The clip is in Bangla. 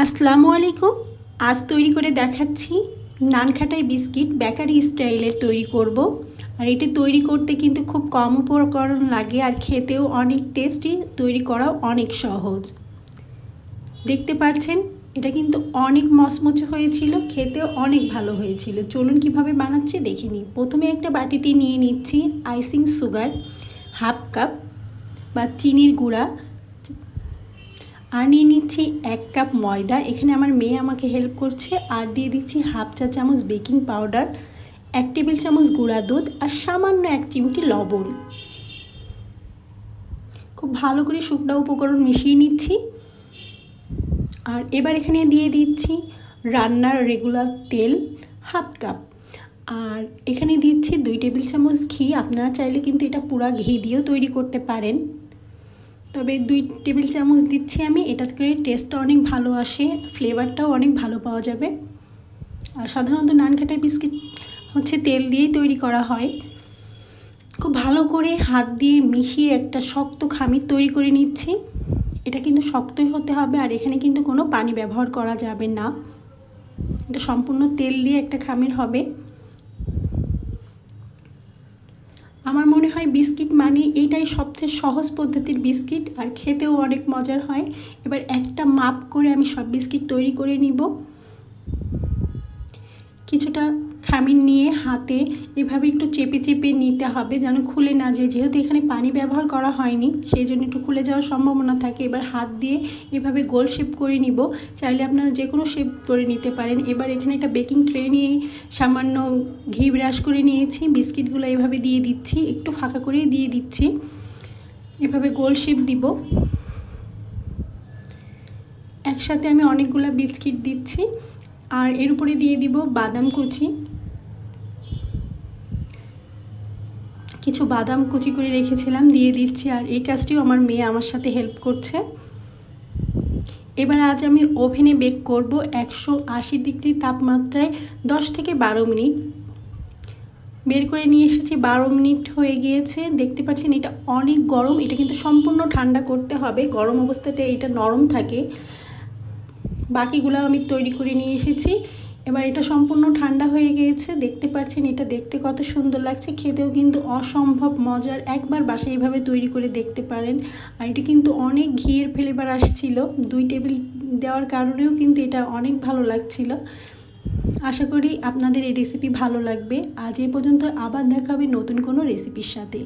আসসালামু আলাইকুম। আজ তৈরি করে দেখাচ্ছি নানখাটাই বিস্কিট বেকারি স্টাইলের তৈরি করব। আর এটা তৈরি করতে কিন্তু খুব কম উপকরণ লাগে আর খেতেও অনেক টেস্টি, তৈরি করাও অনেক সহজ। দেখতে পাচ্ছেন এটা কিন্তু অনেক মচমচে হয়েছিল, খেতেও অনেক ভালো হয়েছিল। চলুন কিভাবে বানাচ্ছি দেখে নিই। প্রথমে একটা বাটিতে নিয়ে নিচ্ছি আইসিং সুগার হাফ কাপ বা চিনির গুঁড়া, আর নিয়ে নিচ্ছি 1 কাপ ময়দা। এখানে আমার মেয়ে আমাকে হেল্প করছে। আর দিয়ে দিচ্ছি হাফ চা চামচ বেকিং পাউডার, 1 টেবিল চামচ গুঁড়া দুধ আর সামান্য 1 চিমটি লবণ। খুব ভালো করে শুকনো উপকরণ মিশিয়ে নিচ্ছি। আর এবার এখানে দিয়ে দিচ্ছি রান্নার রেগুলার তেল হাফ কাপ, আর এখানে দিচ্ছি 2 টেবিল চামচ ঘি। আপনারা চাইলে কিন্তু এটা পুরা ঘি দিয়েও তৈরি করতে পারেন, তবে 2 টেবিল চামচ দিচ্ছি আমি। এটা করে টেস্টটা অনেক ভালো আসে, ফ্লেভারটাও অনেক ভালো পাওয়া যাবে। আর সাধারণত নানখাটাই বিস্কিট তেল দিয়েই তৈরি করা হয়। খুব ভালো করে হাত দিয়ে মিশিয়ে একটা শক্ত খামির তৈরি করে নিচ্ছি। এটা কিন্তু শক্তই হতে হবে, আর এখানে কিন্তু কোনো পানি ব্যবহার করা যাবে না। এটা সম্পূর্ণ তেল দিয়ে একটা খামির হবে। আমার মনে হয় বিস্কিট মানে এইটাই সবচেয়ে সহজ পদ্ধতির বিস্কিট, আর খেতেও অনেক মজার হয়। এবার একটা মাপ করে আমি সব বিস্কিট তৈরি করে নিব। কিছুটা খামির নিয়ে হাতে এভাবে একটু চেপে চেপে নিতে হবে যেন খুলে না যায়, যেহেতু এখানে পানি ব্যবহার করা হয়নি সেই জন্য একটু খুলে যাওয়ার সম্ভাবনা থাকে। এবার হাত দিয়ে এভাবে গোল শেপ করে নিব। চাইলে আপনারা যে কোনো শেপ করে নিতে পারেন। এবার এখানে একটা বেকিং ট্রে নিয়ে সামান্য ঘি ব্রাশ করে নিয়েছি। বিস্কিটগুলো এভাবে দিয়ে দিচ্ছি, একটু ফাঁকা করে দিয়ে দিচ্ছি। এভাবে গোল শেপ দিব। একসাথে আমি অনেকগুলো বিস্কিট দিচ্ছি। আর এর উপরে দিয়ে দিব বাদাম কুচি, কিছু বাদাম কুচি করে রেখেছিলাম দিয়ে দিচ্ছি। আর এই কাজটিও আমার মেয়ে আমার সাথে হেল্প করছে। এবার আজ আমি ওভেনে বেক করব 180 ডিগ্রি তাপমাত্রায় 10 থেকে 12 মিনিট। বের করে নিয়ে এসেছি, 12 মিনিট হয়ে গিয়েছে। দেখতে পাচ্ছেন এটা অনেক গরম, এটা কিন্তু সম্পূর্ণ ঠান্ডা করতে হবে। গরম অবস্থাতে এটা নরম থাকে। বাকিগুলো আমি তৈরি করে নিয়ে এসেছি। এবার এটা সম্পূর্ণ ঠান্ডা হয়ে গিয়েছে। দেখতে পাচ্ছেন এটা দেখতে কত সুন্দর লাগছে, খেতেও কিন্তু অসম্ভব মজার। একবার বাসায় এইভাবে তৈরি করে দেখতে পারেন। আর এটা কিন্তু অনেক ঘিয়ের ফ্লেভার আসছিল, 2 টেবিল দেওয়ার কারণেও কিন্তু এটা অনেক ভালো লাগছিল। আশা করি আপনাদের এই রেসিপি ভালো লাগবে। আজ এই পর্যন্ত, আবার দেখা হবে নতুন কোনো রেসিপির সাথে।